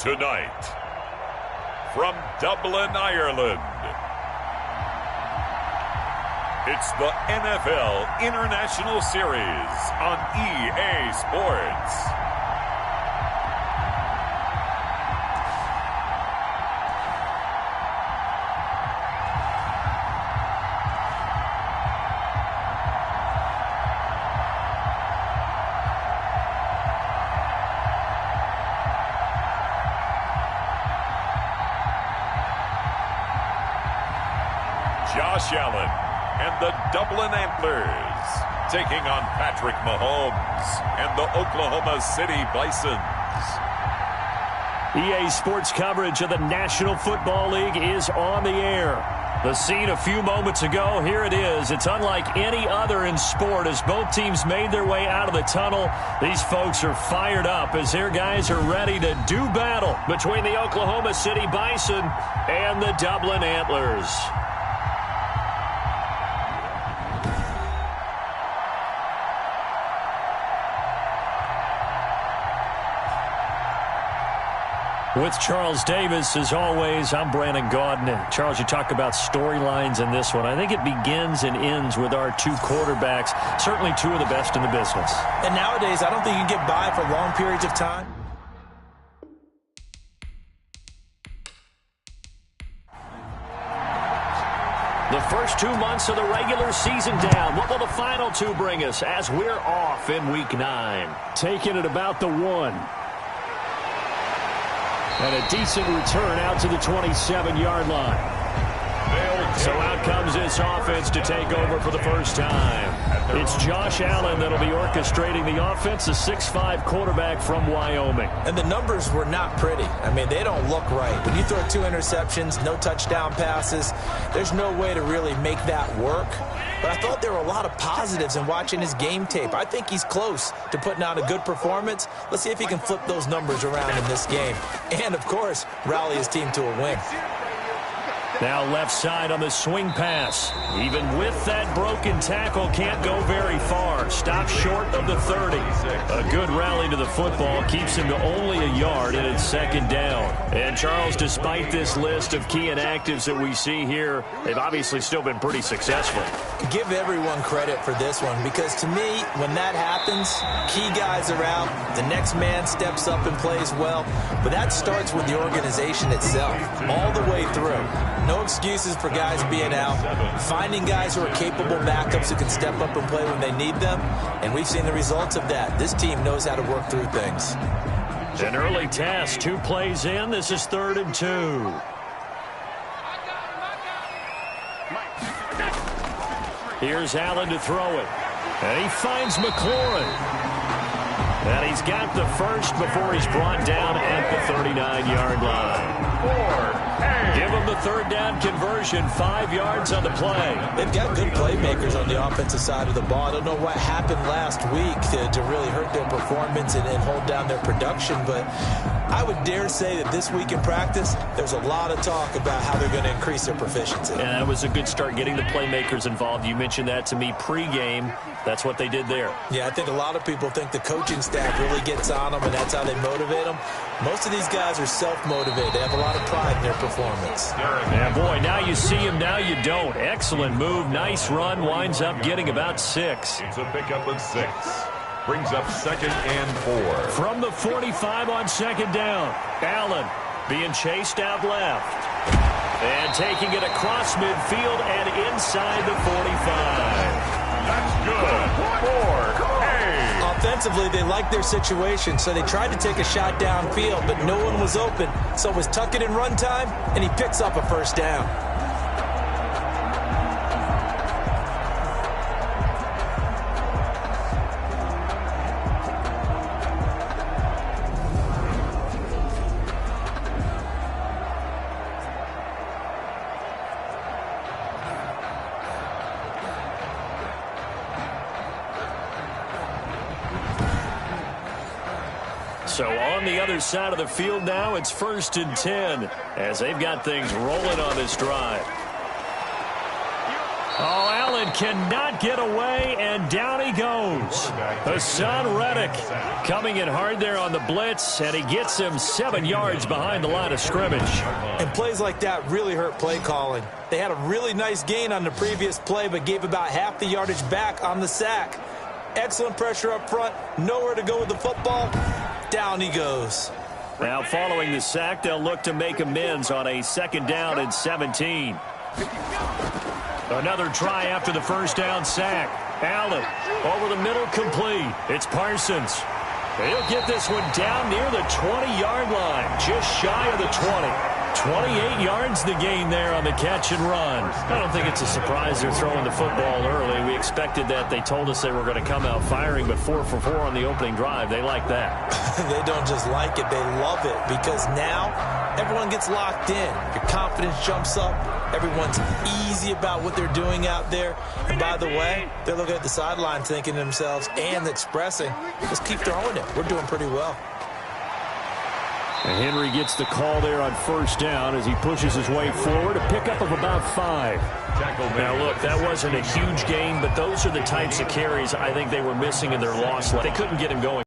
Tonight, from Dublin, Ireland, it's the NFL International Series on EA Sports. Josh Allen and the Dublin Antlers taking on Patrick Mahomes and the Oklahoma City Bisons. EA Sports coverage of the National Football League is on the air. The scene a few moments ago, here it is. It's unlike any other in sport as both teams made their way out of the tunnel. These folks are fired up as their guys are ready to do battle between the Oklahoma City Bison and the Dublin Antlers. With Charles Davis, as always, I'm Brandon Gaudin. Charles, you talk about storylines in this one. I think it begins and ends with our two quarterbacks, certainly two of the best in the business. And nowadays, I don't think you can get by for long periods of time. The first 2 months of the regular season down. What will the final two bring us as we're off in Week 9? Taking it about the 1. And a decent return out to the 27-yard line. So out comes this offense to take over for the first time. It's Josh Allen that'll be orchestrating the offense, a 6'5" quarterback from Wyoming. And the numbers were not pretty. I mean, they don't look right. When you throw 2 interceptions, no touchdown passes, there's no way to really make that work. But I thought there were a lot of positives in watching his game tape. I think he's close to putting out a good performance. Let's see if he can flip those numbers around in this game. And, of course, rally his team to a win. Now left side on the swing pass. Even with that broken tackle, can't go very far. Stops short of the 30. A good rally to the football keeps him to only a yard, and it's second down. And Charles, despite this list of key inactives that we see here, they've obviously still been pretty successful. Give everyone credit for this one because to me, when that happens, key guys are out, the next man steps up and plays well, but that starts with the organization itself, all the way through. No excuses for guys being out, finding guys who are capable backups who can step up and play when they need them, and we've seen the results of that. This team knows how to work through things. An early test, 2 plays in, this is 3rd and 2. Here's Allen to throw it. And he finds McLaurin. And he's got the first before he's brought down at the 39-yard line. Give him the 3rd down conversion, 5 yards on the play. They've got good playmakers on the offensive side of the ball. I don't know what happened last week to really hurt their performance and hold down their production, but I would dare say that this week in practice, there's a lot of talk about how they're going to increase their proficiency. And that was a good start getting the playmakers involved. You mentioned that to me pregame. That's what they did there. Yeah, I think a lot of people think the coaching staff really gets on them, and that's how they motivate them. Most of these guys are self-motivated. They have a lot of pride in their performance. Yeah, boy, now you see him, now you don't. Excellent move, nice run, winds up getting about 6. It's a pickup of 6. Brings up 2nd and 4. From the 45 on 2nd down, Allen being chased out left. And taking it across midfield and inside the 45. That's good. 4. Offensively, they liked their situation, so they tried to take a shot downfield, but no one was open. So it was tuck it in run time, and he picks up a 1st down. So on the other side of the field now, it's 1st and 10 as they've got things rolling on this drive. Oh, Allen cannot get away, and down he goes. Hassan Reddick coming in hard there on the blitz, and he gets him 7 yards behind the line of scrimmage. And plays like that really hurt play calling. They had a really nice gain on the previous play, but gave about half the yardage back on the sack. Excellent pressure up front, nowhere to go with the football. Down he goes. Now following the sack, they'll look to make amends on a 2nd down and 17. Another try after the first down sack. Allen over the middle, complete. It's Parsons. He'll get this one down near the 20-yard line, just shy of the 20. 28 yards the gain there on the catch and run. I don't think it's a surprise they're throwing the football early. We expected that. They told us they were going to come out firing, but 4 for 4 on the opening drive. They like that. They don't just like it, they love it, because now everyone gets locked in. Your confidence jumps up. Everyone's easy about what they're doing out there. And by the way, they're looking at the sideline thinking to themselves and expressing, just keep throwing it. We're doing pretty well. And Henry gets the call there on first down as he pushes his way forward. A pickup of about 5. Now, look, that wasn't a huge gain, but those are the types of carries I think they were missing in their loss. They couldn't get him going.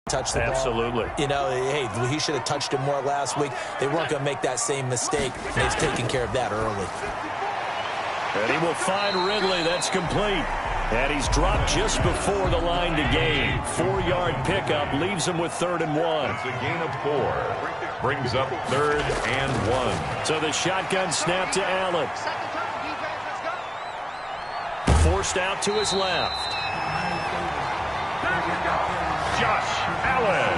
Touch the ball. Absolutely. You know, hey, he should have touched it more last week. They weren't going to make that same mistake. They've taken care of that early. And he will find Ridley. That's complete. And he's dropped just before the line to gain. 4-yard pickup leaves him with 3rd and 1. That's a gain of 4. Brings up 3rd and 1. So the shotgun snap to Allen. Forced out to his left. Josh Allen.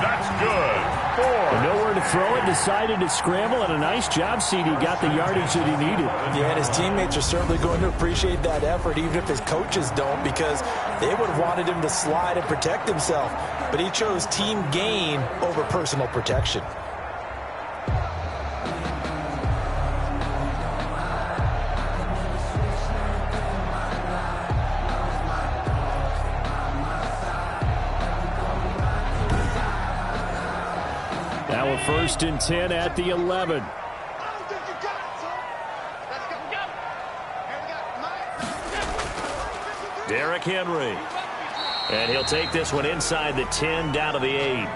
That's good. 4. And nowhere to throw it. Decided to scramble, and a nice job, CD. Got the yardage that he needed. Yeah, and his teammates are certainly going to appreciate that effort, even if his coaches don't, because they would have wanted him to slide and protect himself. But he chose team gain over personal protection. Now a 1st and 10 at the 11. Derrick Henry. And he'll take this one inside the 10 down to the 8.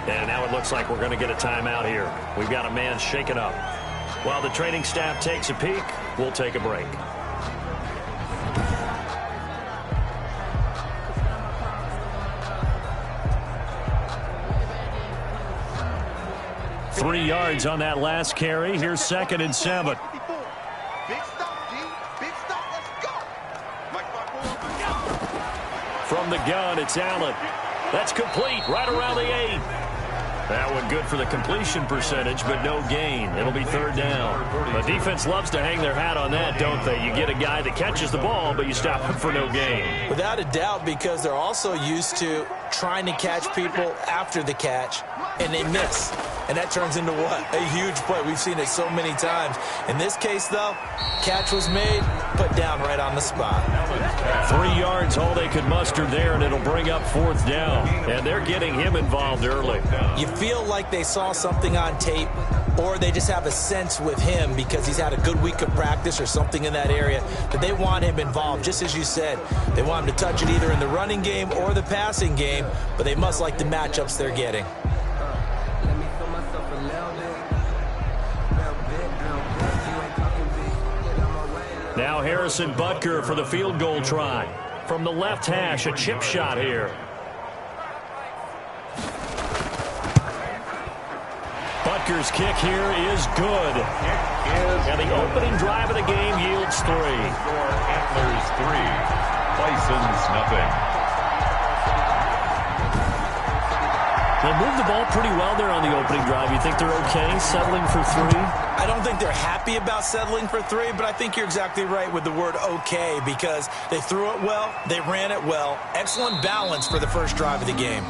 And now it looks like we're going to get a timeout here. We've got a man shaken up. While the training staff takes a peek, we'll take a break. Three yards on that last carry. Here's 2nd and 7. From the gun, it's Allen. That's complete right around the 8. That one good for the completion percentage, but no gain. It'll be 3rd down. The defense loves to hang their hat on that, don't they? You get a guy that catches the ball, but you stop him for no gain. Without a doubt, because they're also used to trying to catch people after the catch, and they miss. And that turns into what? A huge play. We've seen it so many times. In this case, though, catch was made, put down right on the spot. 3 yards, all they could muster there, and it'll bring up 4th down. And they're getting him involved early. You feel like they saw something on tape, or they just have a sense with him because he's had a good week of practice or something in that area, that they want him involved. Just as you said, they want him to touch it either in the running game or the passing game, but they must like the matchups they're getting. Now Harrison Butker for the field goal try. From the left hash, a chip shot here. Butker's kick here is good. And the opening drive of the game yields 3. Antlers 3. Bisons nothing. They moved the ball pretty well there on the opening drive. You think they're okay settling for 3? I don't think they're happy about settling for 3, but I think you're exactly right with the word okay, because they threw it well, they ran it well. Excellent balance for the first drive of the game.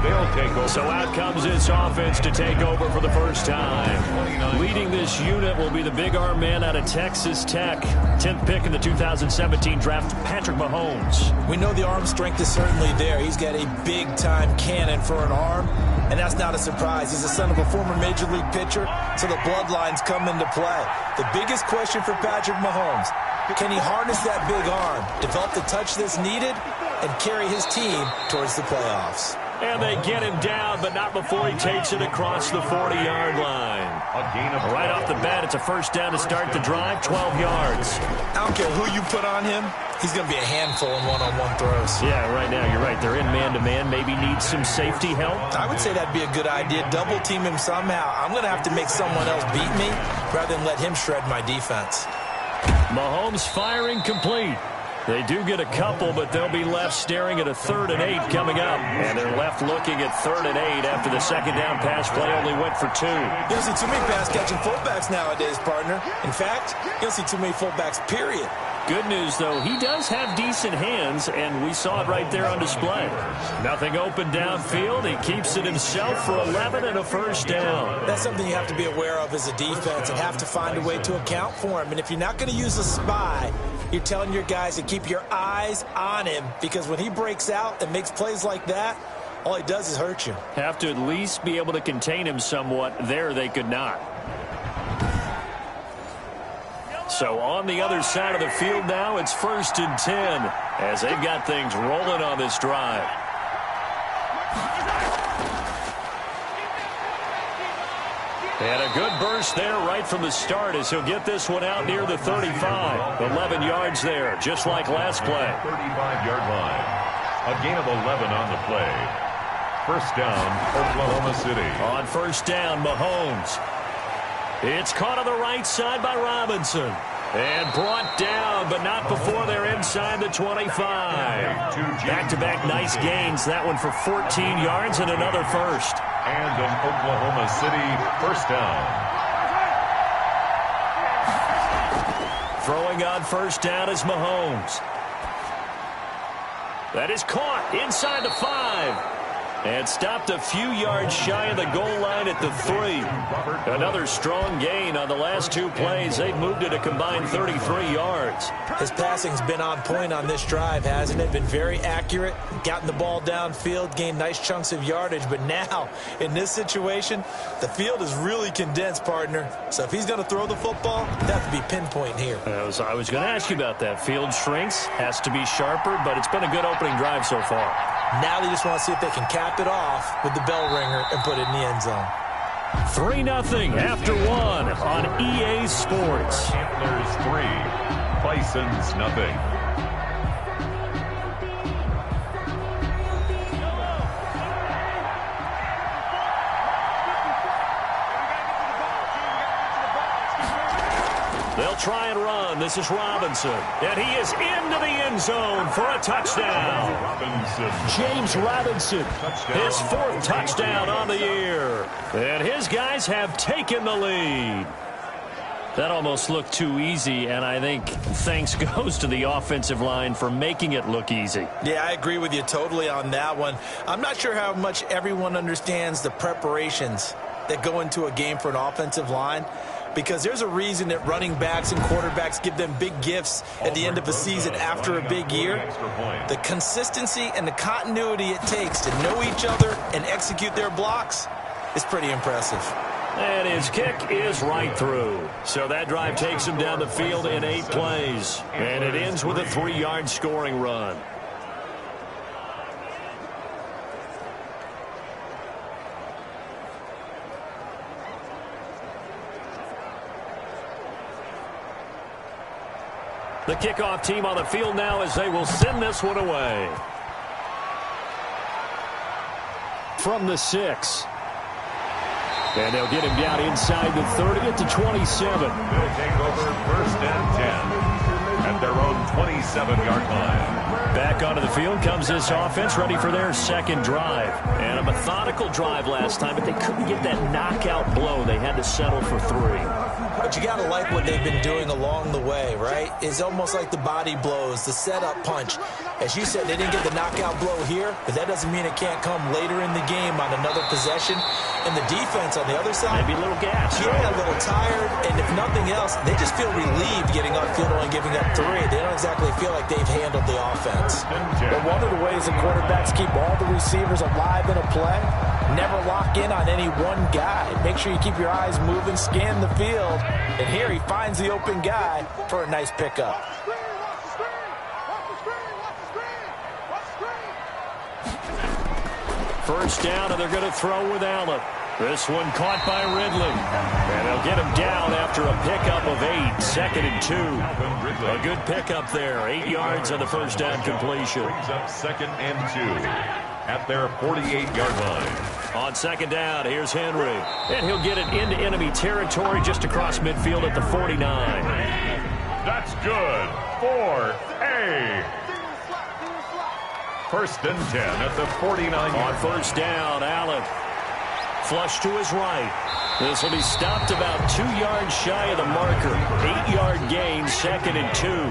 They'll take over. So out comes this offense to take over for the first time. Leading this unit will be the big arm man out of Texas Tech. 10th pick in the 2017 draft, Patrick Mahomes. We know the arm strength is certainly there. He's got a big-time cannon for an arm, and that's not a surprise. He's the son of a former Major League pitcher, so the bloodlines come into play. The biggest question for Patrick Mahomes, can he harness that big arm, develop the touch that's needed, and carry his team towards the playoffs? And they get him down, but not before he takes it across the 40-yard line. Right off the bat, it's a first down to start the drive, 12 yards. I don't care who you put on him, he's going to be a handful in one-on-one throws. Yeah, right now, you're right. They're in man-to-man. Maybe need some safety help. I would say that'd be a good idea. Double team him somehow. I'm going to have to make someone else beat me rather than let him shred my defense. Mahomes firing complete. They do get a couple, but they'll be left staring at a 3rd and 8 coming up. And they're left looking at 3rd and 8 after the second down pass play only went for 2. You don't see too many pass-catching fullbacks nowadays, partner. In fact, you don't see too many fullbacks, period. Good news, though, he does have decent hands, and we saw it right there on display. Nothing open downfield. He keeps it himself for 11 and a first down. That's something you have to be aware of as a defense and have to find a way to account for him. And if you're not going to use a spy, you're telling your guys to keep your eyes on him, because when he breaks out and makes plays like that, all he does is hurt you. Have to at least be able to contain him somewhat. There they could not. So on the other side of the field now, it's 1st and 10 as they've got things rolling on this drive. And a good burst there right from the start as he'll get this one out near the 35. 11 yards there, just like last play. 35-yard line. A gain of 11 on the play. First down, Oklahoma City. On first down, Mahomes. It's caught on the right side by Robinson. And brought down, but not before they're inside the 25. Back-to-back nice gains. That one for 14 yards and another first. And an Oklahoma City first down. Throwing on first down is Mahomes. That is caught inside the 5. And stopped a few yards shy of the goal line at the 3. Another strong gain on the last 2 plays. They've moved it a combined 33 yards. His passing's been on point on this drive, hasn't it? Been very accurate, gotten the ball downfield, gained nice chunks of yardage. But now, in this situation, the field is really condensed, partner. So if he's going to throw the football, that have to be pinpoint here. I was going to ask you about that. Field shrinks, has to be sharper, but it's been a good opening drive so far. Now they just want to see if they can cap it off with the bell ringer and put it in the end zone. 3-0 after 1 on EA Sports. Antlers 3, Bisons nothing. They'll try and run. This is Robinson. And he is into the end zone for a touchdown. James Robinson, his 4th touchdown on the year. And his guys have taken the lead. That almost looked too easy, and I think thanks goes to the offensive line for making it look easy. Yeah, I agree with you totally on that one. I'm not sure how much everyone understands the preparations that go into a game for an offensive line, because there's a reason that running backs and quarterbacks give them big gifts at the end of a season after a big year. The consistency and the continuity it takes to know each other and execute their blocks is pretty impressive. And his kick is right through. So that drive takes him down the field in 8 plays. And it ends with a 3-yard scoring run. The kickoff team on the field now as they will send this one away. From the 6. And they'll get him down inside the 30 at the 27. They'll take over 1st and 10 at their own 27-yard line. Back onto the field comes this offense, ready for their second drive. And a methodical drive last time, but they couldn't get that knockout blow. They had to settle for 3. But you got to like what they've been doing along the way, right? It's almost like the body blows, the setup punch. As you said, they didn't get the knockout blow here, but that doesn't mean it can't come later in the game on another possession. And the defense on the other side, maybe a little gas. Yeah, a little tired. And if nothing else, they just feel relieved getting upfield and giving up 3. They don't exactly feel like they've handled the offense. But one of the ways the quarterbacks keep all the receivers alive in a play, never lock in on any one guy. Make sure you keep your eyes moving, scan the field. And here he finds the open guy for a nice pickup. First down, and they're going to throw with Allen. This one caught by Ridley. And they'll get him down after a pickup of 8. 2nd and 2. A good pickup there. 8 yards on the first down completion. Brings up 2nd and 2 at their 48-yard line. On second down, here's Henry. And he'll get it into enemy territory just across midfield at the 49. That's good for A. 1st and 10 at the 49. On first down, Allen. Flush to his right. This will be stopped about 2 yards shy of the marker. 8-yard gain, 2nd and 2. 41.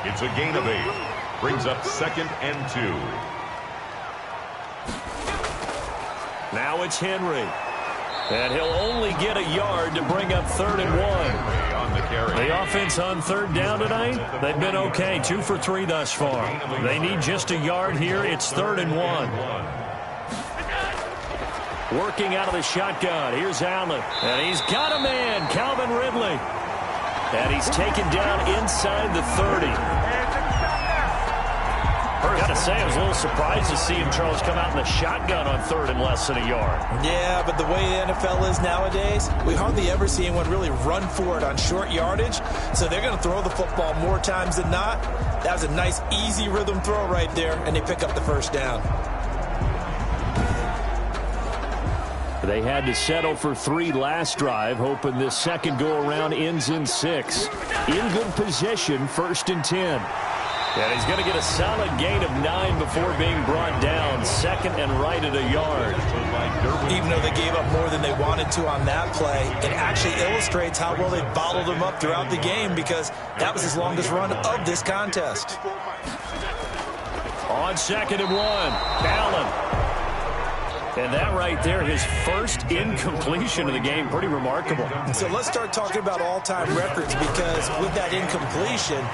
It's a gain of 8. Brings up 2nd and 2. Now it's Henry. And he'll only get a yard to bring up 3rd and 1. On the carry. The offense on 3rd down tonight, they've been okay. 2 for 3 thus far. They need just a yard here. It's 3rd and 1. Working out of the shotgun. Here's Allen. And he's got a man, Calvin Ridley. And he's taken down inside the 30. Got to say, I was a little surprised to see him, Charles, come out in the shotgun on 3rd and less than a yard. Yeah, but the way the NFL is nowadays, we hardly ever see anyone really run for it on short yardage. So they're going to throw the football more times than not. That was a nice, easy rhythm throw right there, and they pick up the first down. They had to settle for 3 last drive, hoping this second go-around ends in 6. In good position, 1st and 10. And he's going to get a solid gain of 9 before being brought down. 2nd and right at a yard. Even though they gave up more than they wanted to on that play, it actually illustrates how well they bottled them up throughout the game, because that was his longest run of this contest. On 2nd and 1, Allen. And that right there, his first incompletion of the game, pretty remarkable. So let's start talking about all-time records, because with that incompletion,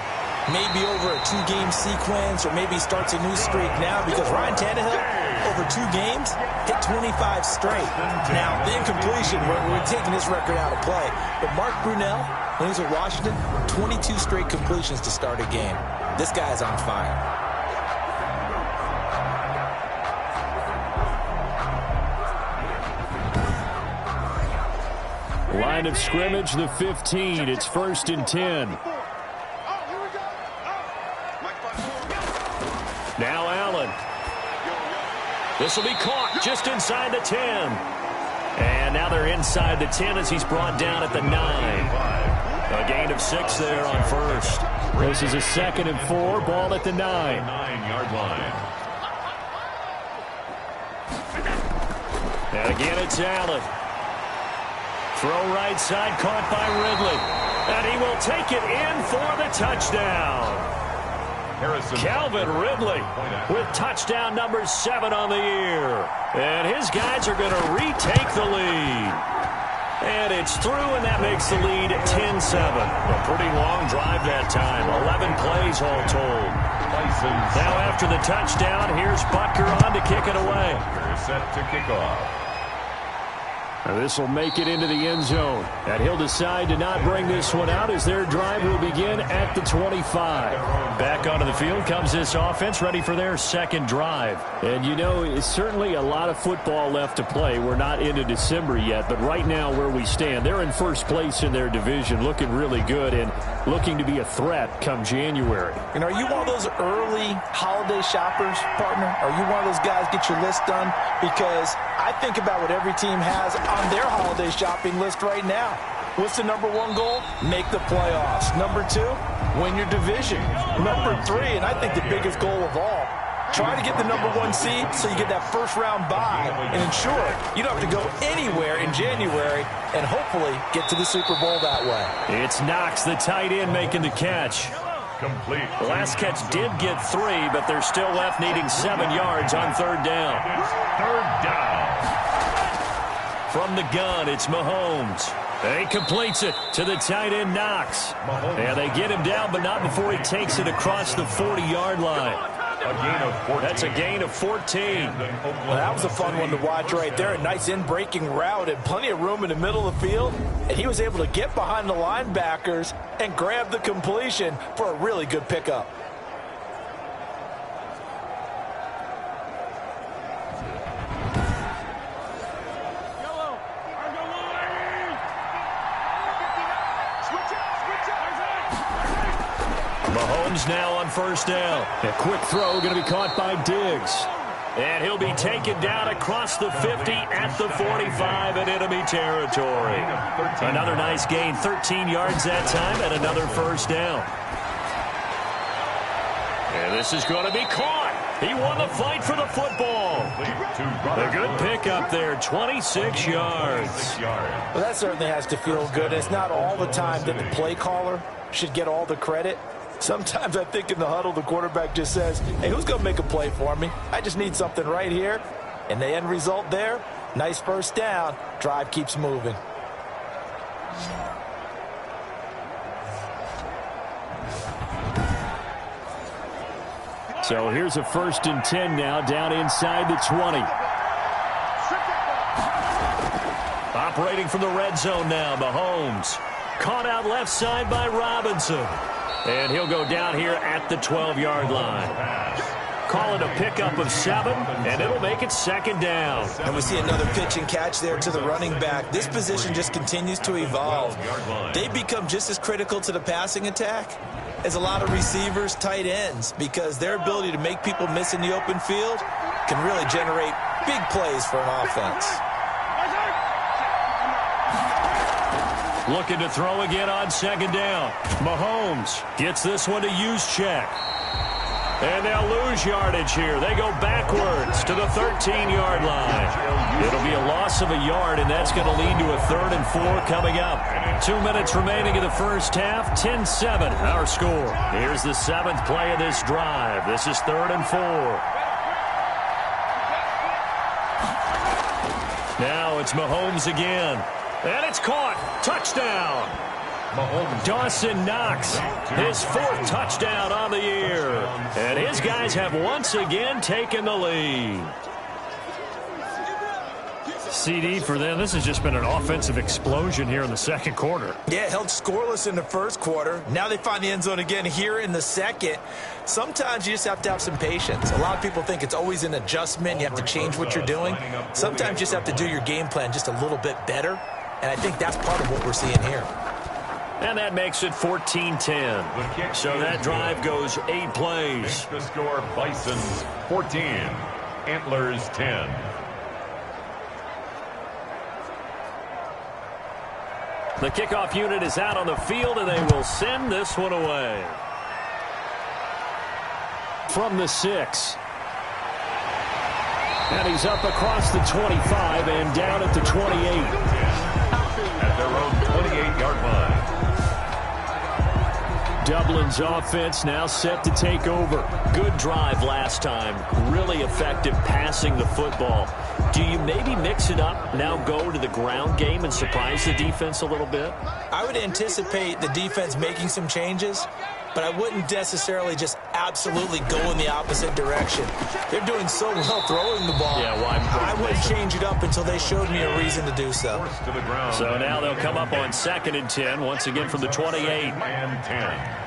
maybe over a 2-game sequence, or maybe starts a new streak now, because Ryan Tannehill, over 2 games, hit 25 straight. Now, the incompletion, we're taking this record out of play. But Mark Brunell, when he was at Washington, 22 straight completions to start a game. This guy's on fire. Line of scrimmage, the 15. It's 1st and 10. Now Allen. This will be caught just inside the 10. And now they're inside the 10 as he's brought down at the 9. A gain of 6 there on 1st. This is a 2nd and 4. Ball at the 9. 9-yard line. And again, it's Allen. Throw right side, caught by Ridley. And he will take it in for the touchdown. Calvin Ridley with touchdown number 7 on the year. And his guys are going to retake the lead. And it's through, and that makes the lead 10-7. A pretty long drive that time. 11 plays all told. Now after the touchdown, here's Butker on to kick it away. Set to kick off. Now this will make it into the end zone. And he'll decide to not bring this one out as their drive will begin at the 25. Back onto the field comes this offense, ready for their second drive. And you know, it's certainly a lot of football left to play. We're not into December yet, but right now where we stand, they're in first place in their division, looking really good and looking to be a threat come January. And are you one of those early holiday shoppers, partner? Are you one of those guys get your list done? Because I think about what every team has on their holiday shopping list right now. What's the number 1 goal? Make the playoffs. Number 2, win your division. Number 3, and I think the biggest goal of all, try to get the number 1 seed so you get that first-round bye and ensure you don't have to go anywhere in January and hopefully get to the Super Bowl that way. It's Knox, the tight end, making the catch. Complete. The last catch did get 3, but they're still left needing 7 yards on 3rd down. Third down. From the gun, it's Mahomes. He completes it to the tight end, Knox. And they get him down, but not before he takes it across the 40-yard line. A gain of 14. That's a gain of 14. Well, that was a fun one to watch right there. A nice in-breaking route and plenty of room in the middle of the field. And he was able to get behind the linebackers and grab the completion for a really good pickup. Mahomes now on 1st down. A quick throw going to be caught by Diggs. And he'll be taken down across the 50 at the 45 in enemy territory. Another nice gain, 13 yards that time, and another 1st down. And this is going to be caught. He won the fight for the football. A good pickup there, 26 yards. Well, that certainly has to feel good. It's not all the time that the play caller should get all the credit. Sometimes I think in the huddle, the quarterback just says, hey, who's going to make a play for me? I just need something right here. And the end result there, nice 1st down. Drive keeps moving. So here's a 1st and 10 now, down inside the 20. Operating from the red zone now, Mahomes. Caught out left side by Robinson. And he'll go down here at the 12-yard line. Call it a pickup of 7, and it'll make it 2nd down. And we see another pitch and catch there to the running back. This position just continues to evolve. They become just as critical to the passing attack as a lot of receivers, tight ends, because their ability to make people miss in the open field can really generate big plays for an offense. Looking to throw again on 2nd down. Mahomes gets this one to Juszczyk. And they'll lose yardage here. They go backwards to the 13-yard line. It'll be a loss of a yard, and that's going to lead to a 3rd and 4 coming up. 2 minutes remaining in the 1st half. 10-7, our score. Here's the 7th play of this drive. This is 3rd and 4. Now it's Mahomes again. And it's caught. Touchdown. Dawson Knox, his 4th touchdown on the year. And his guys have once again taken the lead. CD for them. This has just been an offensive explosion here in the 2nd quarter. Yeah, held scoreless in the 1st quarter. Now they find the end zone again here in the 2nd. Sometimes you just have to have some patience. A lot of people think it's always an adjustment. You have to change what you're doing. Sometimes you just have to do your game plan just a little bit better. And I think that's part of what we're seeing here. And that makes it 14-10. So that drive goes 8 plays. Makes the score Bisons 14, Antlers 10. The kickoff unit is out on the field, and they will send this one away. From the 6. And he's up across the 25 and down at the 28. At their own 28-yard line. Dublin's offense now set to take over. Good drive last time. Really effective passing the football. Do you maybe mix it up, now go to the ground game and surprise the defense a little bit? I would anticipate the defense making some changes, but I wouldn't necessarily just absolutely go in the opposite direction. They're doing so well throwing the ball. Yeah, why? I wouldn't change it up until they showed me a reason to do so. So now they'll come up on 2nd and 10, once again from the 28. And 10.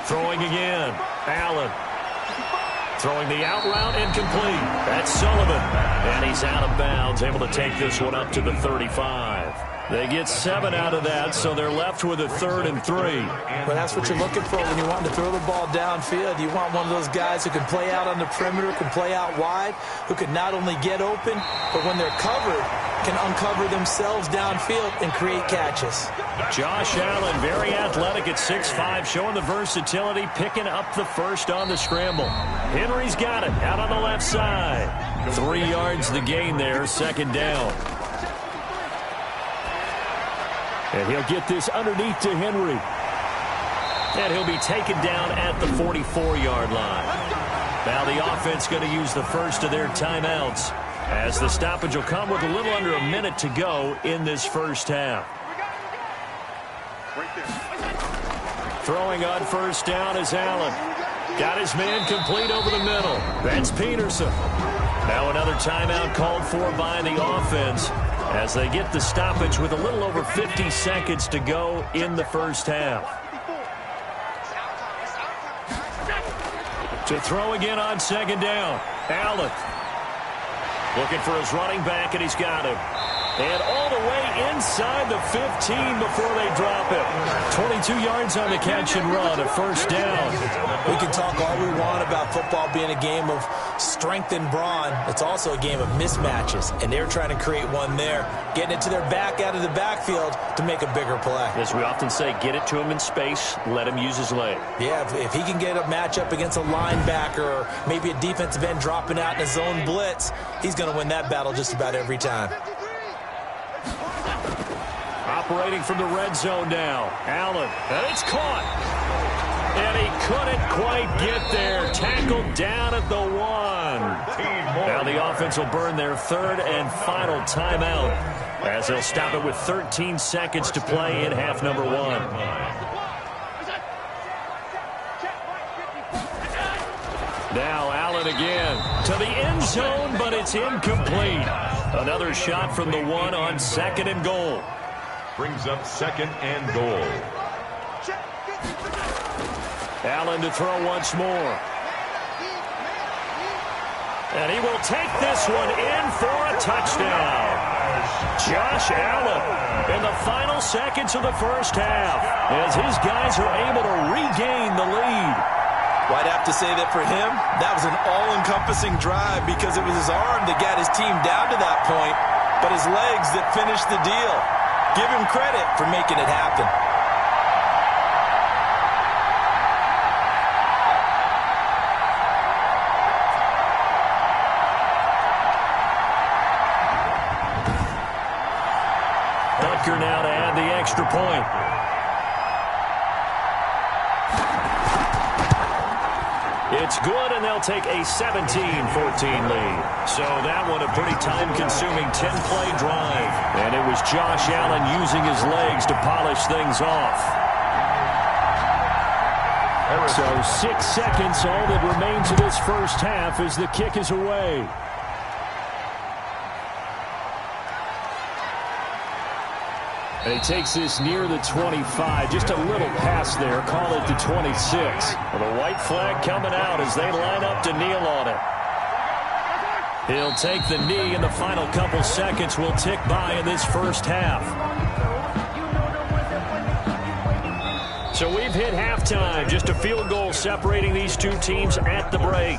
Throwing again. Allen. Throwing the out route, incomplete. That's Sullivan. And he's out of bounds, able to take this one up to the 35. They get 7 out of that, so they're left with a 3rd and 3. Well, that's what you're looking for when you want to throw the ball downfield. You want one of those guys who can play out on the perimeter, can play out wide, who can not only get open, but when they're covered, can uncover themselves downfield and create catches. Josh Allen, very athletic at 6'5", showing the versatility, picking up the first on the scramble. Henry's got it out on the left side. 3 yards the gain there, 2nd down. And he'll get this underneath to Henry. And he'll be taken down at the 44-yard line. Now the offense going to use the first of their timeouts, as the stoppage will come with a little under a minute to go in this first half. Throwing on first down is Allen. Got his man complete over the middle. That's Peterson. Now another timeout called for by the offense, as they get the stoppage with a little over 50 seconds to go in the first half. To throw again on 2nd down. Allen looking for his running back, and he's got him. And all the way inside the 15 before they drop it. 22 yards on the catch and run, a 1st down. We can talk all we want about football being a game of strength and brawn. It's also a game of mismatches, and they're trying to create one there, getting it to their back out of the backfield to make a bigger play. As we often say, get it to him in space, let him use his leg. Yeah, if he can get a matchup against a linebacker or maybe a defensive end dropping out in a zone blitz, he's going to win that battle just about every time. Operating from the red zone now. Allen, and it's caught. And he couldn't quite get there. Tackled down at the 1. Now the offense will burn their 3rd and final timeout, as they'll stop it with 13 seconds to play in half number 1. Now Allen again to the end zone, but it's incomplete. Another shot from the 1 on 2nd and goal. Brings up 2nd and goal. Allen to throw once more. And he will take this one in for a touchdown. Josh Allen in the final seconds of the first half, as his guys are able to regain the lead. Well, I'd have to say that for him, that was an all-encompassing drive, because it was his arm that got his team down to that point, but his legs that finished the deal. Give him credit for making it happen. Bunker now to add the extra point. It's good, and they'll take a 17-14 lead. So that one a pretty time-consuming 10-play drive. And it was Josh Allen using his legs to polish things off. So 6 seconds, all that remains of this first half as the kick is away. And he takes this near the 25, just a little pass there, call it the 26. Well, the white flag coming out as they line up to kneel on it. He'll take the knee, and the final couple seconds will tick by in this first half. So we've hit halftime, just a field goal separating these two teams at the break.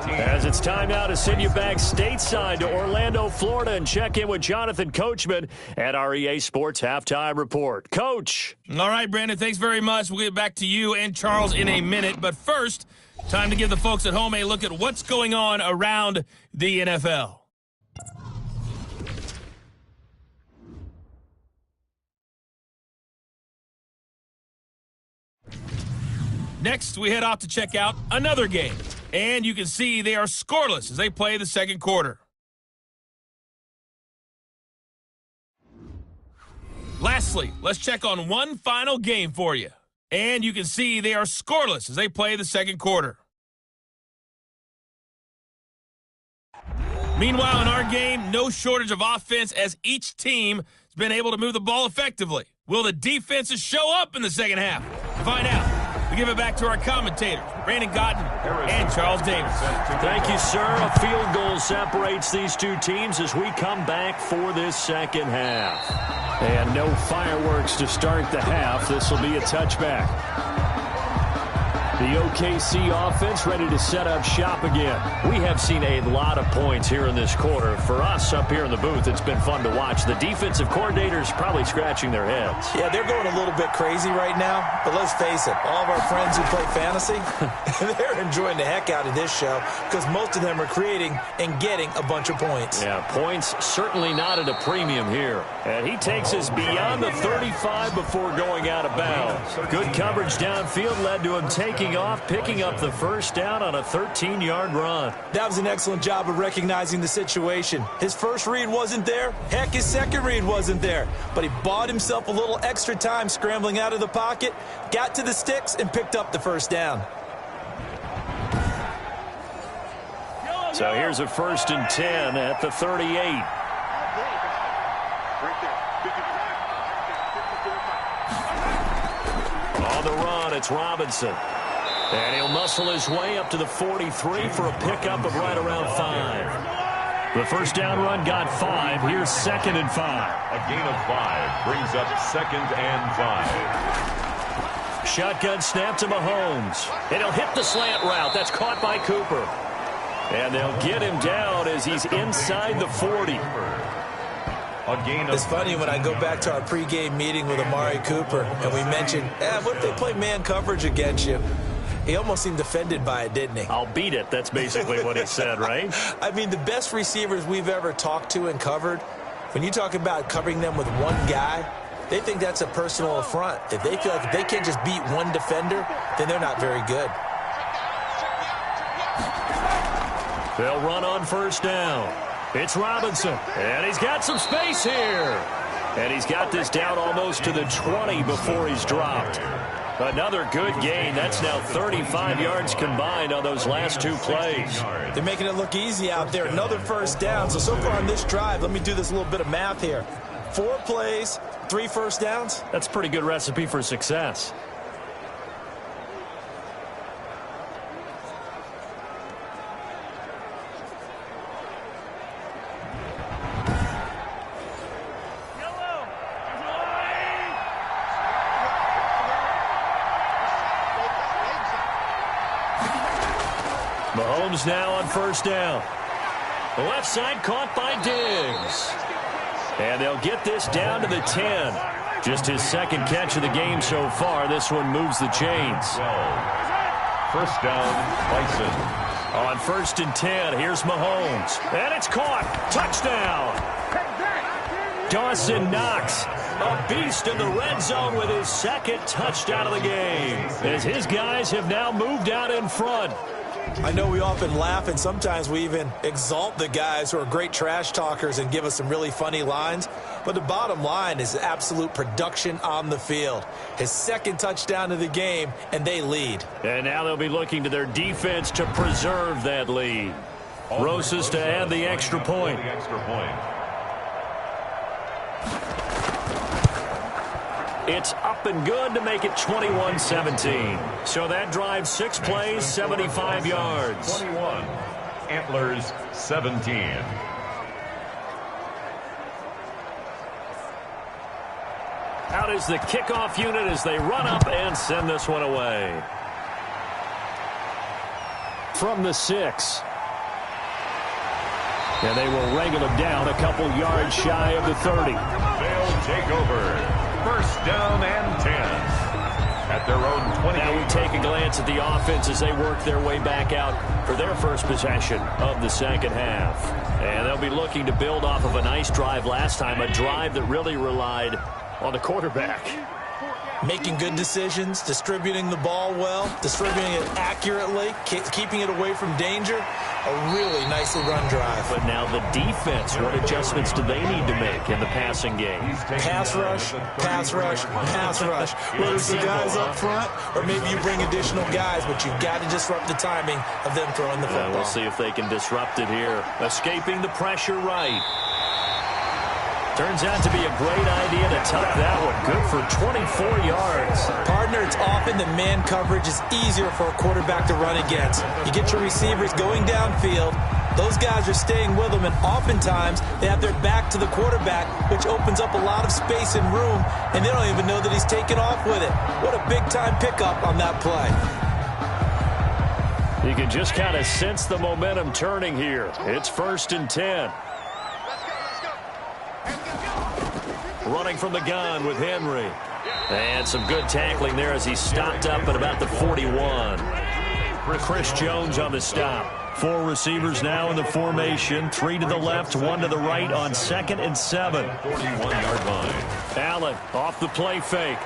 As it's time now to send you back stateside to Orlando, Florida, and check in with Jonathan Coachman at our EA Sports Halftime Report. Coach. All right, Brandon, thanks very much. We'll get back to you and Charles in a minute. But first, time to give the folks at home a look at what's going on around the NFL. Next, we head off to check out another game. And you can see they are scoreless as they play the second quarter. Lastly, let's check on one final game for you. And you can see they are scoreless as they play the second quarter. Meanwhile, in our game, no shortage of offense as each team has been able to move the ball effectively. Will the defenses show up in the second half? Find out we give it back to our commentators, Brandon Gotten and Charles Davis. Thank you, sir. A field goal separates these two teams as we come back for this second half. And no fireworks to start the half. This will be a touchback. The OKC offense ready to set up shop again. We have seen a lot of points here in this quarter. For us up here in the booth, it's been fun to watch. The defensive coordinators probably scratching their heads. Yeah, they're going a little bit crazy right now. But let's face it, all of our friends who play fantasy, they're enjoying the heck out of this show because most of them are creating and getting a bunch of points. Yeah, points certainly not at a premium here. And he takes us beyond the 35 before going out of bounds. Good coverage downfield led to him taking off, picking up the first down on a 13-yard run. That was an excellent job of recognizing the situation. His first read wasn't there. Heck, his second read wasn't there. But he bought himself a little extra time scrambling out of the pocket, got to the sticks, and picked up the first down. So here's a 1st and 10 at the 38. On the run, it's Robinson. And he'll muscle his way up to the 43 for a pickup of right around 5. The first down run got 5. Here's 2nd and 5. A gain of 5 brings up 2nd and 5. Shotgun snap to Mahomes. And he'll hit the slant route. That's caught by Cooper. And they'll get him down as he's inside the 40. It's funny when I go back to our pregame meeting with Amari Cooper and we mentioned, what if they play man coverage against you? He almost seemed offended by it, didn't he? I'll beat it. That's basically what he said, right? I mean, the best receivers we've ever talked to and covered, when you talk about covering them with one guy, they think that's a personal affront. If they feel like if they can't just beat one defender, then they're not very good. They'll run on first down. It's Robinson, and he's got some space here. And he's got this down almost to the 20 before he's dropped. Another good gain. That's now 35 yards combined on those last 2 plays. They're making it look easy out there. Another first down. So far on this drive, let me do this little bit of math here. 4 plays, 3 first downs. That's a pretty good recipe for success. Mahomes now on first down. The left side caught by Diggs. And they'll get this down to the 10. Just his 2nd catch of the game so far. This one moves the chains. First down, Bison. On 1st and 10, here's Mahomes. And it's caught. Touchdown. Dawson Knox, a beast in the red zone with his 2nd touchdown of the game. As his guys have now moved out in front. I know we often laugh and sometimes we even exalt the guys who are great trash talkers and give us some really funny lines. But the bottom line is absolute production on the field. His 2nd touchdown of the game, and they lead. And now they'll be looking to their defense to preserve that lead. Rosas to add the extra point. It's up and good to make it 21-17. So that drives 6 plays, 75 yards. 21. Antlers 17. Out is the kickoff unit as they run up and send this one away. From the 6. And they will wrangle him down a couple yards shy of the 30. They'll take over. First down and 10. At their own 20. Now we take a glance at the offense as they work their way back out for their first possession of the second half. And they'll be looking to build off of a nice drive last time, a drive that really relied on the quarterback. Making good decisions, distributing the ball well, distributing it accurately, keeping it away from danger. A really nicely run drive. But now the defense, what adjustments do they need to make in the passing game? Pass rush, pass rush, pass rush. Whether it's the guys up front or maybe you bring additional guys, but you've got to disrupt the timing of them throwing the football. We'll see if they can disrupt it here. Escaping the pressure right. Turns out to be a great idea to tuck that one. Good for 24 yards. Partner, it's often the man coverage is easier for a quarterback to run against. You get your receivers going downfield. Those guys are staying with them, and oftentimes they have their back to the quarterback, which opens up a lot of space and room, and they don't even know that he's taken off with it. What a big-time pickup on that play. You can just kind of sense the momentum turning here. It's 1st and 10. Running from the gun with Henry. And some good tackling there as he stopped up at about the 41. Chris Jones on the stop. 4 receivers now in the formation. 3 to the left, 1 to the right on 2nd and 7. 41-yard line. Allen off the play fake.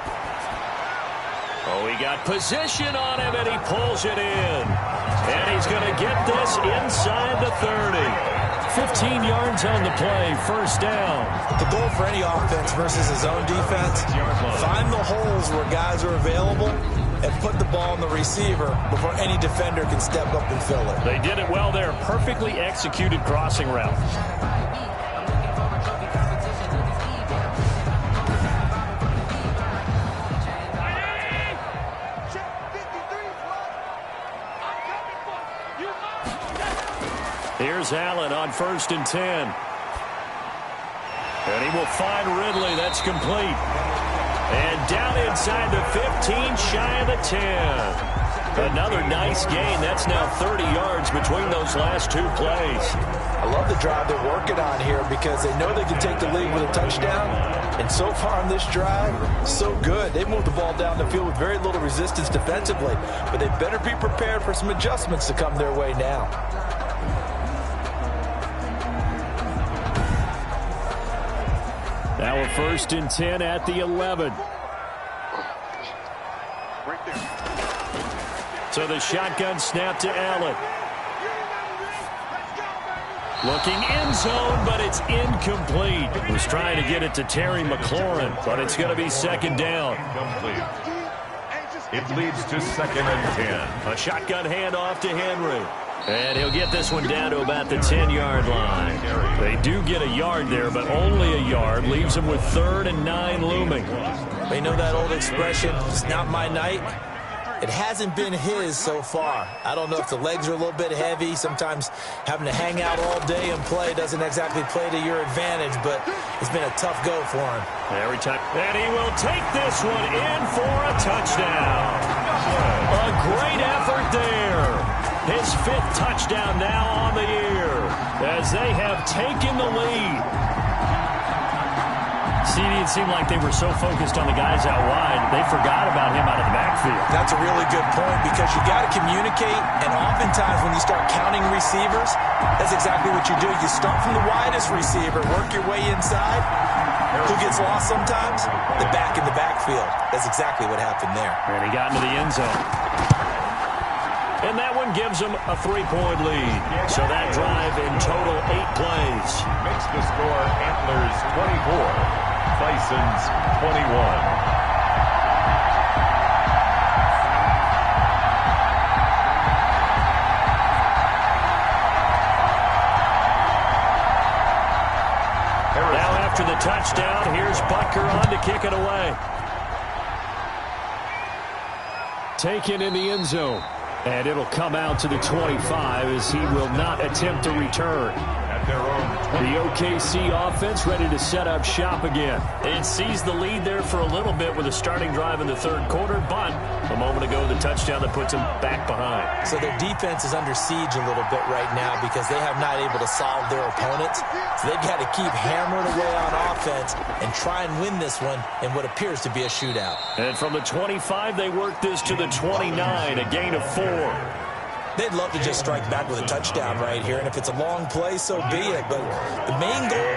Oh, he got position on him, and he pulls it in. And he's going to get this inside the 30. 15 yards on the play, 1st down. The goal for any offense versus his own defense, find the holes where guys are available and put the ball on the receiver before any defender can step up and fill it. They did it well there. Perfectly executed crossing route. Here's Allen on 1st and 10. And he will find Ridley. That's complete. And down inside the 15, shy of the 10. Another nice gain. That's now 30 yards between those last 2 plays. I love the drive they're working on here because they know they can take the lead with a touchdown. And so far on this drive, so good. They moved the ball down the field with very little resistance defensively. But they better be prepared for some adjustments to come their way now. Now a 1st and 10 at the 11. So the shotgun snap to Allen. Looking end zone, but it's incomplete. He was trying to get it to Terry McLaurin, but it's going to be 2nd down. It leads to 2nd and 10. A shotgun handoff to Henry. And he'll get this one down to about the 10-yard line. They do get a yard there, but only a yard. Leaves them with 3rd and 9 looming. You know that old expression, it's not my night? It hasn't been his so far. I don't know if the legs are a little bit heavy. Sometimes having to hang out all day and play doesn't exactly play to your advantage, but it's been a tough go for him. Every time. And he will take this one in for a touchdown. A great effort there. His 5th touchdown now on the year as they have taken the lead. See, it seemed like they were so focused on the guys out wide, they forgot about him out of the backfield. That's a really good point because you got to communicate, and oftentimes when you start counting receivers, that's exactly what you do. You start from the widest receiver, work your way inside. Who gets lost sometimes? The back in the backfield. That's exactly what happened there. And he got into the end zone. And that one gives them a 3-point lead. So that drive in total 8 plays. Makes the score Antlers 24, Bisons 21. Now after the touchdown, here's Butker on to kick it away. Taken in the end zone. And it'll come out to the 25 as he will not attempt to return. At their own 20. The OKC offense ready to set up shop again. It seized the lead there for a little bit with a starting drive in the 3rd quarter, but a moment ago the touchdown that puts them back behind. So their defense is under siege a little bit right now because they have not able to solve their opponents. So they've got to keep hammering away on offense and try and win this one in what appears to be a shootout. And from the 25, they work this to the 29, a gain of 4. They'd love to just strike back with a touchdown right here, and if it's a long play, so be it. But the main goal,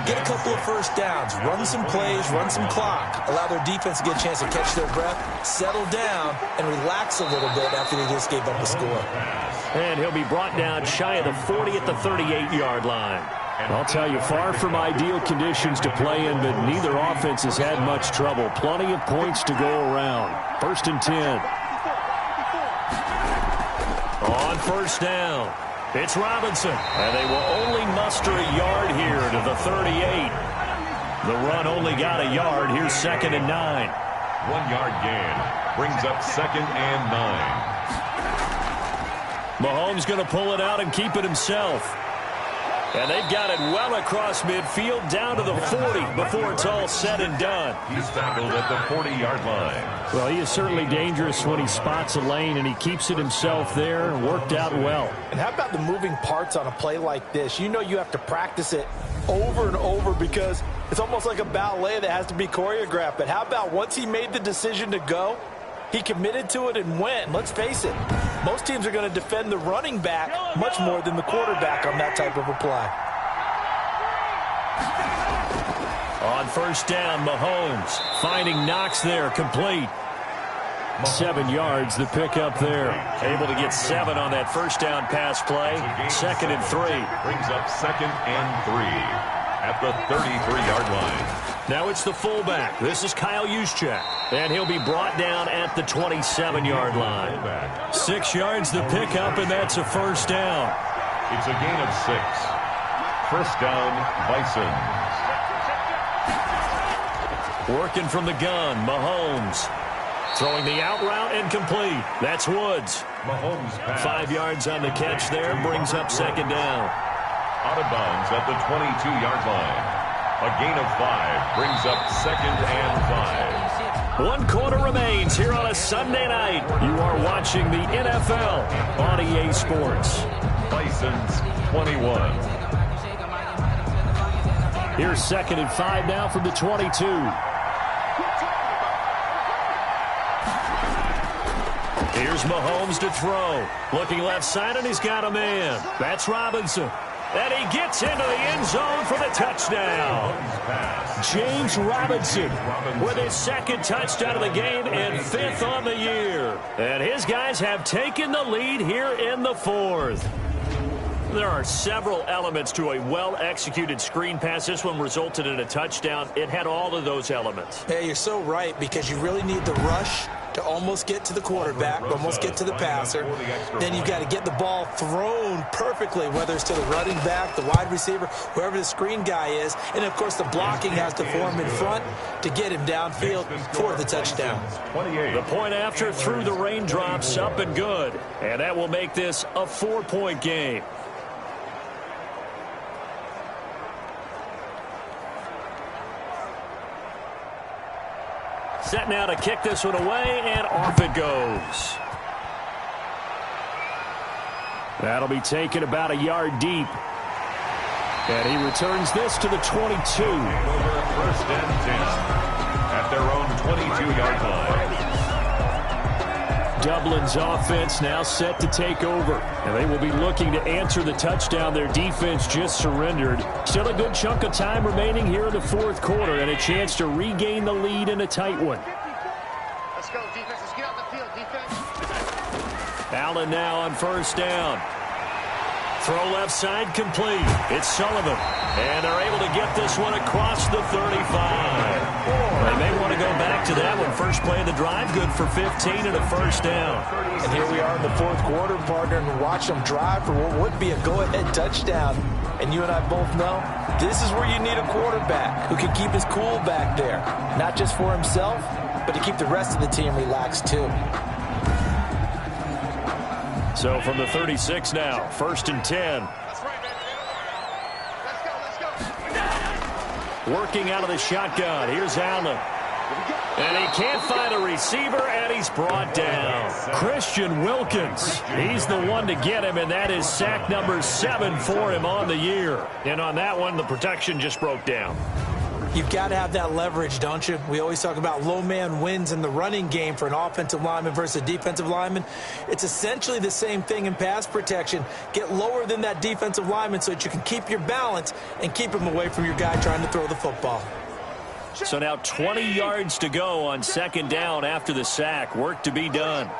get a couple of 1st downs, run some plays, run some clock, allow their defense to get a chance to catch their breath, settle down, and relax a little bit after they just gave up a score. And he'll be brought down shy of the 40 at the 38-yard line. I'll tell you, far from ideal conditions to play in, but neither offense has had much trouble. Plenty of points to go around. 1st and 10. On 1st down, it's Robinson. And they will only muster a yard here to the 38. The run only got a yard. Here's 2nd and 9. 1 yard gain brings up 2nd and 9. Mahomes going to pull it out and keep it himself. And they've got it well across midfield down to the 40 before it's all said and done. He's tackled at the 40-yard line. Well, he is certainly dangerous when he spots a lane, and he keeps it himself there. Worked out well. And how about the moving parts on a play like this? You know you have to practice it over and over because it's almost like a ballet that has to be choreographed. But how about once he made the decision to go, he committed to it and went. Let's face it, most teams are going to defend the running back much more than the quarterback on that type of a play. On 1st down, Mahomes finding Knox there, complete. 7 yards, the pickup there. Able to get 7 on that 1st down pass play. 2nd and 3. Brings up 2nd and 3 at the 33-yard line. Now it's the fullback. This is Kyle Juszczyk. And he'll be brought down at the 27-yard line. 6 yards the pickup, and that's a 1st down. It's a gain of 6. 1st down, Bison. Working from the gun, Mahomes. Throwing the out route and complete. That's Woods. Mahomes pass. 5 yards on the catch there, brings up 2nd down. Out of bounds at the 22-yard line. A gain of 5 brings up 2nd and 5. 1 quarter remains here on a Sunday night. You are watching the NFL on EA Sports. Bison's 21. Here's 2nd and 5 now from the 22. Here's Mahomes to throw. Looking left side, and he's got a man. That's Robinson. And he gets into the end zone for the touchdown. James Robinson with his 2nd touchdown of the game and 5th on the year. And his guys have taken the lead here in the 4th. There are several elements to a well-executed screen pass. This one resulted in a touchdown. It had all of those elements. Yeah, you're so right, because you really need the rush to almost get to the quarterback, almost get to the passer. Then you've got to get the ball thrown perfectly, whether it's to the running back, the wide receiver, whoever the screen guy is. And, of course, the blocking has to form in front to get him downfield for the touchdown. The point after through the raindrops, up and good. And that will make this a 4-point game. Set now to kick this one away, and off it goes. That'll be taken about a yard deep. And he returns this to the 22. Over 1st and 10 at their own 22-yard line. Dublin's offense now set to take over. And they will be looking to answer the touchdown their defense just surrendered. Still a good chunk of time remaining here in the 4th quarter, and a chance to regain the lead in a tight one. Let's go, defense. Let's get out the field, defense. Allen now on 1st down. Throw left side, complete. It's Sullivan. And they're able to get this one across the 35. They may want to go back to that one. First play of the drive, good for 15 and a 1st down. And here we are in the 4th quarter, partner, and watch them drive for what would be a go-ahead touchdown. And you and I both know this is where you need a quarterback who can keep his cool back there. Not just for himself, but to keep the rest of the team relaxed too. So from the 36 now, 1st and 10. That's right, man. Let's go. Working out of the shotgun. Here's Allen. And he can't find a receiver, and he's brought down. Christian Wilkins. He's the one to get him, and that is sack number 7 for him on the year. And on that one, the protection just broke down. You've got to have that leverage, don't you? We always talk about low man wins in the running game for an offensive lineman versus a defensive lineman. It's essentially the same thing in pass protection. Get lower than that defensive lineman so that you can keep your balance and keep him away from your guy trying to throw the football. So now 20 yards to go on 2nd down after the sack. Work to be done.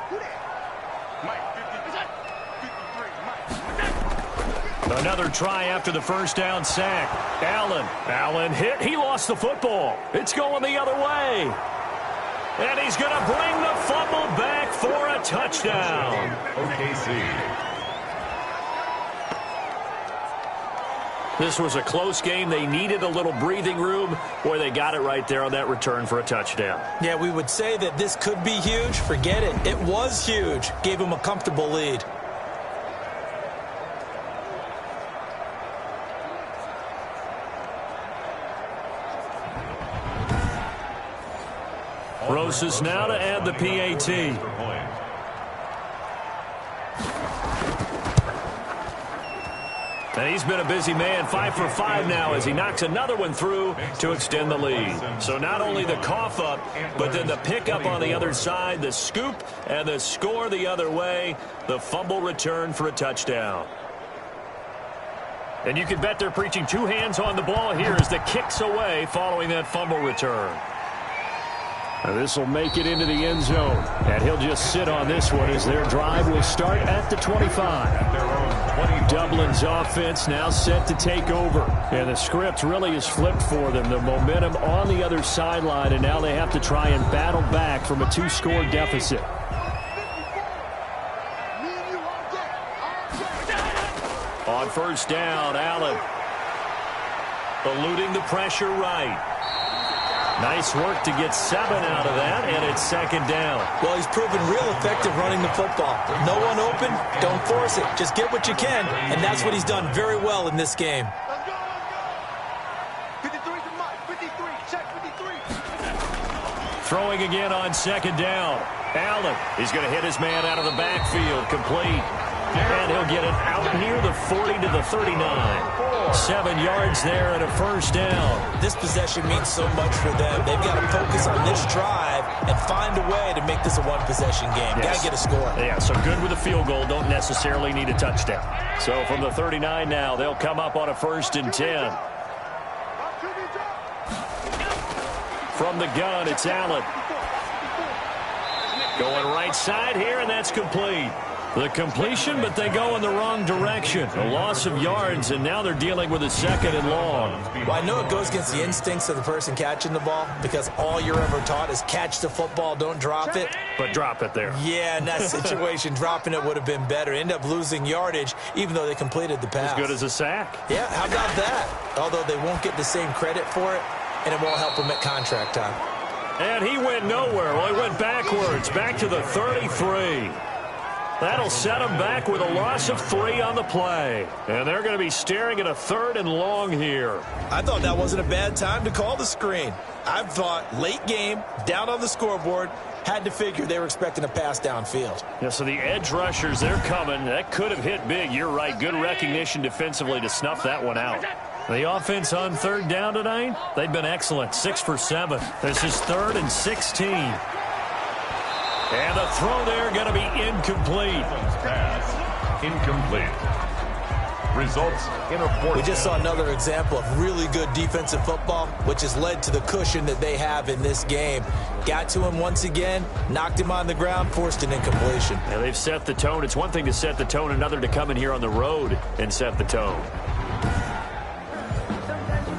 Another try after the 1st down sack. Allen hit. He lost the football. It's going the other way. And he's going to bring the fumble back for a touchdown. OKC. This was a close game. They needed a little breathing room. Boy, they got it right there on that return for a touchdown. Yeah, we would say that this could be huge. Forget it. It was huge. Gave them a comfortable lead. Rosas now to add the PAT. And he's been a busy man, 5 for 5 now as he knocks another one through to extend the lead. So not only the cough up, but then the pickup on the other side, the scoop, and the score the other way, the fumble return for a touchdown. And you can bet they're preaching two hands on the ball here as the kick's away following that fumble return. This will make it into the end zone. And he'll just sit on this one as their drive will start at the 25. Dublin's offense now set to take over. And the script really is flipped for them. The momentum on the other sideline, and now they have to try and battle back from a 2-score deficit. On first down, Allen eluding the pressure right. Nice work to get 7 out of that, and it's second down. Well, he's proven real effective running the football. No one open, don't force it. Just get what you can, and that's what he's done very well in this game. Let's go, let's go. 53 to Mike, 53, check 53. Throwing again on second down. Allen, he's going to hit his man out of the backfield, complete. And he'll get it out near the 40 to the 39. 7 yards there and a first down. This possession means so much for them. They've got to focus on this drive and find a way to make this a one-possession game. Yes. Got to get a score. Yeah, so good with a field goal. Don't necessarily need a touchdown. So from the 39 now, they'll come up on a 1st and 10. From the gun, it's Allen. Going right side here, and that's complete. The completion, but they go in the wrong direction. A loss of yards, and now they're dealing with a 2nd and long. Well, I know it goes against the instincts of the person catching the ball because all you're ever taught is catch the football, don't drop it. But drop it there. Yeah, in that situation, dropping it would have been better. End up losing yardage, even though they completed the pass. As good as a sack. Yeah, how about that? Although they won't get the same credit for it, and it won't help them at contract time. And he went nowhere. Well, he went backwards, back to the 33. That'll set them back with a loss of 3 on the play. And they're going to be staring at a 3rd and long here. I thought that wasn't a bad time to call the screen. I thought late game, down on the scoreboard, had to figure they were expecting a pass downfield. Yeah, so the edge rushers, they're coming. That could have hit big. You're right. Good recognition defensively to snuff that one out. The offense on 3rd down tonight, they've been excellent. 6 for 7. This is 3rd and 16. And the throw there going to be incomplete. Pass incomplete. Results in a 4th. We just saw another example of really good defensive football, which has led to the cushion that they have in this game. Got to him once again, knocked him on the ground, forced an incompletion. Yeah, they've set the tone. It's one thing to set the tone, another to come in here on the road and set the tone.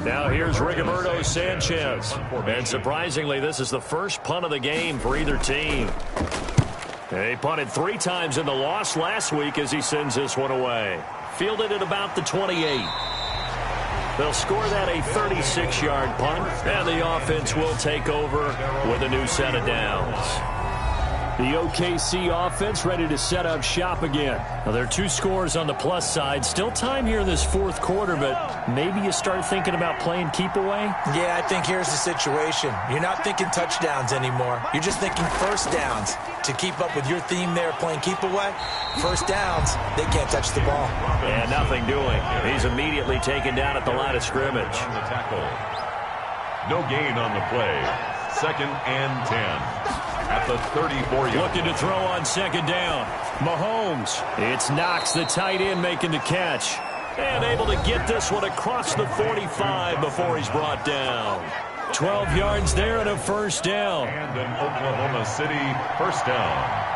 Now here's Rigoberto Sanchez. And surprisingly, this is the first punt of the game for either team. They punted 3 times in the loss last week as he sends this one away. Fielded at about the 28. They'll score that a 36-yard punt, and the offense will take over with a new set of downs. The OKC offense ready to set up shop again. Now, there are 2 scores on the plus side. Still time here in this 4th quarter, but maybe you start thinking about playing keep away? Yeah, I think here's the situation. You're not thinking touchdowns anymore. You're just thinking first downs. To keep up with your theme there, playing keep away, first downs, they can't touch the ball. Yeah, nothing doing. He's immediately taken down at the line of scrimmage. On the tackle. No gain on the play. 2nd and 10. At the 34-yard. Looking to throw on 2nd down. Mahomes. It's Knox, the tight end, making the catch. And able to get this one across the 45 before he's brought down. 12 yards there and a first down. And an Oklahoma City first down.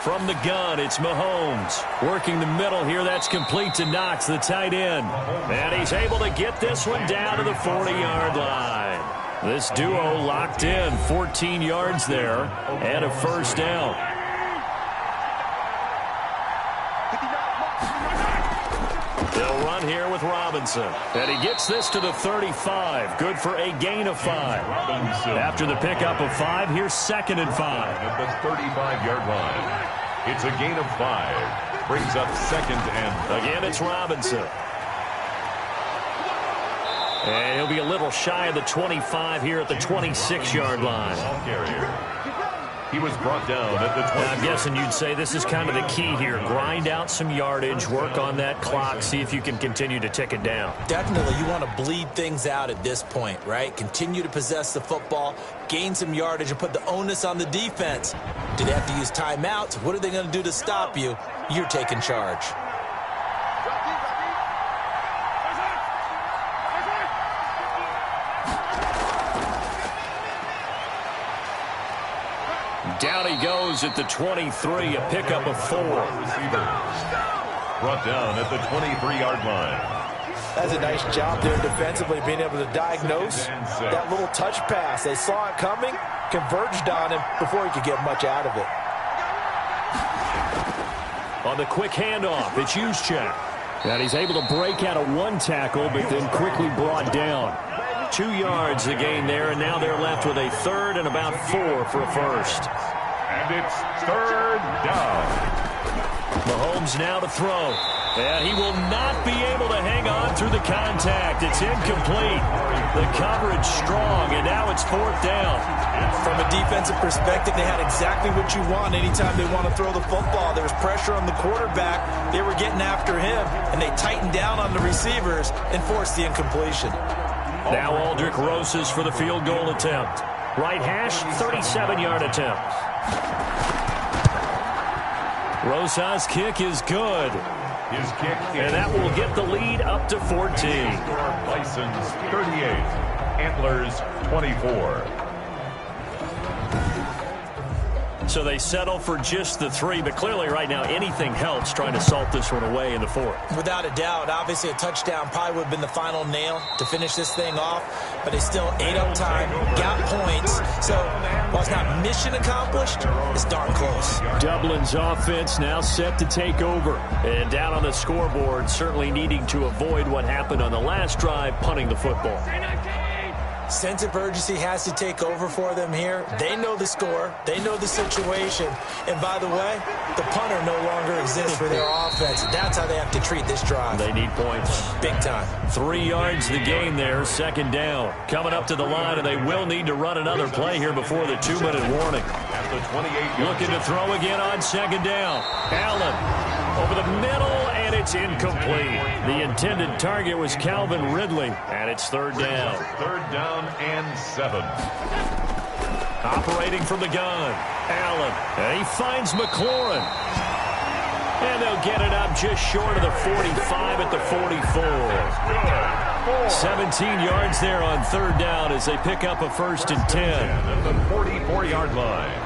From the gun, it's Mahomes. Working the middle here, that's complete to Knox, the tight end. And he's able to get this one down to the 40-yard line. This duo locked in, 14 yards there, and a first down. They'll run here with Robinson. And he gets this to the 35. Good for a gain of 5. After the pickup of 5, here's 2nd and 5. At the 35-yard line. It's a gain of 5. Brings up 2nd and... Again, it's Robinson. And he'll be a little shy of the 25 here at the 26-yard line. Ball carrier. He was brought down at the 20. I'm guessing you'd say this is kind of the key here. Grind out some yardage, work on that clock, see if you can continue to tick it down. Definitely, you want to bleed things out at this point, right? Continue to possess the football, gain some yardage, and put the onus on the defense. Do they have to use timeouts? What are they going to do to stop you? You're taking charge. Down he goes at the 23, a pickup of 4. Brought down at the 23-yard line. That's a nice job there defensively, being able to diagnose that little touch pass. They saw it coming, converged on him before he could get much out of it. On the quick handoff, it's Juszczyk. And he's able to break out of 1 tackle, but then quickly brought down. 2 yards the gain there, and now they're left with a 3rd and about 4 for a first. And it's 3rd down. Mahomes now to throw. And he will not be able to hang on through the contact. It's incomplete. The coverage strong, and now it's 4th down. From a defensive perspective, they had exactly what you want anytime they want to throw the football. There was pressure on the quarterback. They were getting after him, and they tightened down on the receivers and forced the incompletion. Now Aldrich Rosas for the field goal attempt. Right hash, 37-yard attempt. Rosas' kick is good. His kick, and that will get the lead up to 14. Bisons 38, Antlers 24. So they settle for just the 3, but clearly right now anything helps trying to salt this one away in the 4th. Without a doubt, obviously a touchdown probably would have been the final nail to finish this thing off, but they still ate up time, got points, so while it's not mission accomplished, it's darn close. Dublin's offense now set to take over, and down on the scoreboard, certainly needing to avoid what happened on the last drive, punting the football. Sense of urgency has to take over for them here. They know the score. They know the situation. And by the way, the punter no longer exists for their offense. That's how they have to treat this drive. They need points. Big time. 3 yards the gain there, 2nd down. Coming up to the line, and they will need to run another play here before the 2-minute warning. At the 28. Looking to throw again on 2nd down. Allen over the middle, and it's incomplete. The intended target was Calvin Ridley, and it's 3rd down. 3rd down and 7. Operating from the gun, Allen, and he finds McLaurin. And they'll get it up just short of the 45 at the 44. 17 yards there on 3rd down as they pick up a 1st and 10. At the 44-yard line.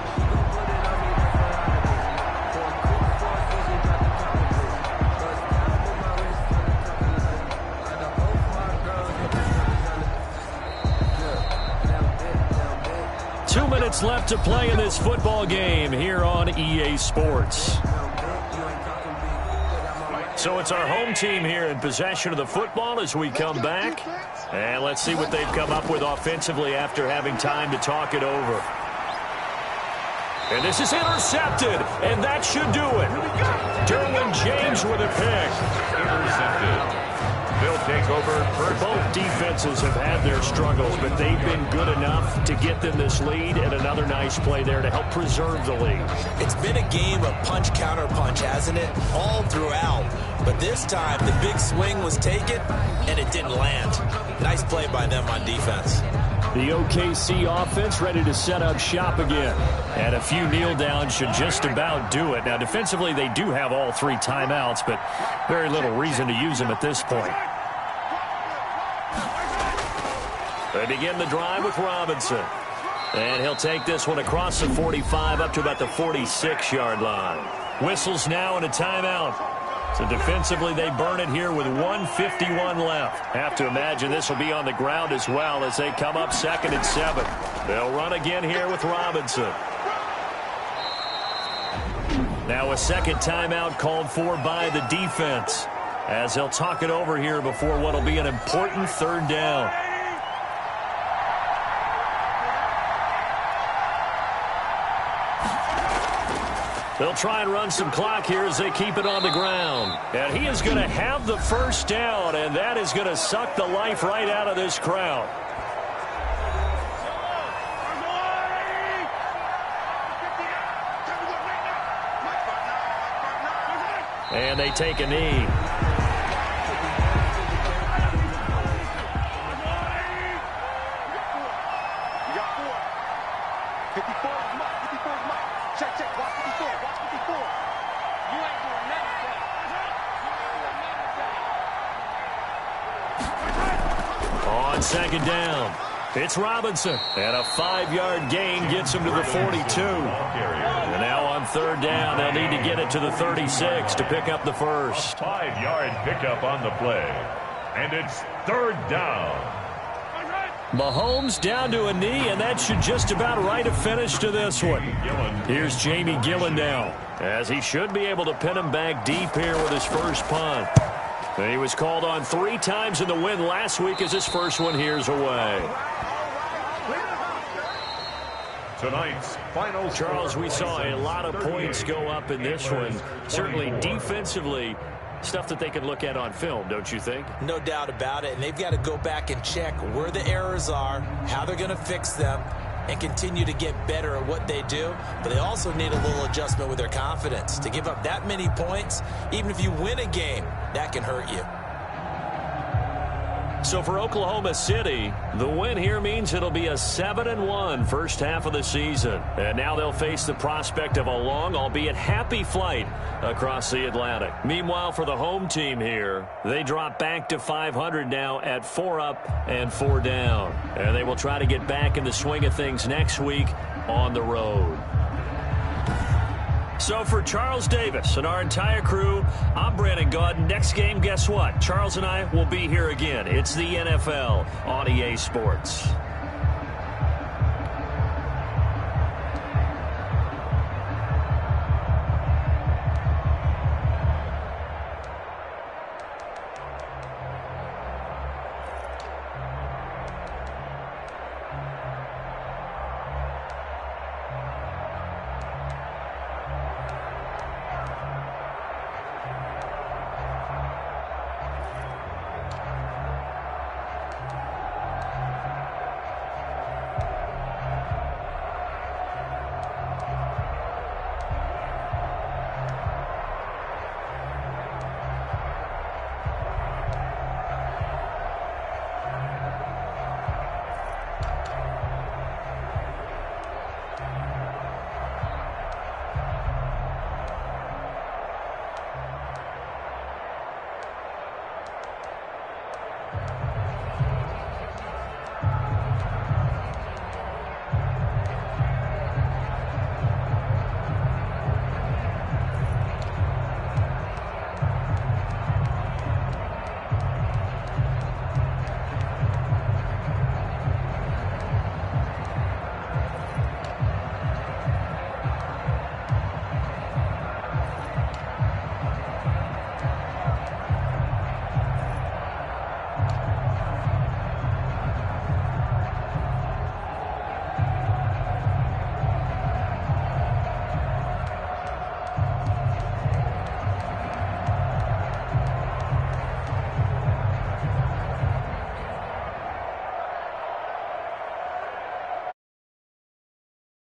Left to play in this football game here on EA Sports. So it's our home team here in possession of the football as we come back. And let's see what they've come up with offensively after having time to talk it over. And this is intercepted, and that should do it. Derwin James with a pick. Intercepted. They'll take over first. Both defenses have had their struggles, but they've been good enough to get them this lead, and another nice play there to help preserve the lead. It's been a game of punch-counter-punch, hasn't it? All throughout. But this time, the big swing was taken, and it didn't land. Nice play by them on defense. The OKC offense ready to set up shop again. And a few kneel downs should just about do it. Now, defensively, they do have all 3 timeouts, but very little reason to use them at this point. They begin the drive with Robinson. And he'll take this one across the 45 up to about the 46-yard line. Whistles now and a timeout. So defensively, they burn it here with 1:51 left. Have to imagine this will be on the ground as well as they come up 2nd and 7. They'll run again here with Robinson. Now a second timeout called for by the defense. as they'll talk it over here before what will be an important third down. They'll try and run some clock here as they keep it on the ground. And he is going to have the first down, and that is going to suck the life right out of this crowd. And they take a knee. On second down, it's Robinson. And a 5-yard gain gets him to the 42. And now on third down, they'll need to get it to the 36 to pick up the first. 5-yard pickup on the play. And it's third down. Mahomes down to a knee, and that should just about write a finish to this one. Here's Jamie Gillen now, as he should be able to pin him back deep here with his first punt. And he was called on 3 times in the win last week as his first one here's away. Tonight's final. Charles, we saw a lot of points go up in this one. Certainly defensively, stuff that they can look at on film, don't you think? No doubt about it, and they've got to go back and check where the errors are, how they're going to fix them, and continue to get better at what they do. But they also need a little adjustment with their confidence. To give up that many points, even if you win a game, that can hurt you. So for Oklahoma City, the win here means it'll be a 7-1 first half of the season. And now they'll face the prospect of a long, albeit happy flight across the Atlantic. Meanwhile, for the home team here, they drop back to 500 now at 4 up and 4 down. And they will try to get back in the swing of things next week on the road. So for Charles Davis and our entire crew, I'm Brandon Gaudin. Next game, guess what? Charles and I will be here again. It's the NFL on EA Sports.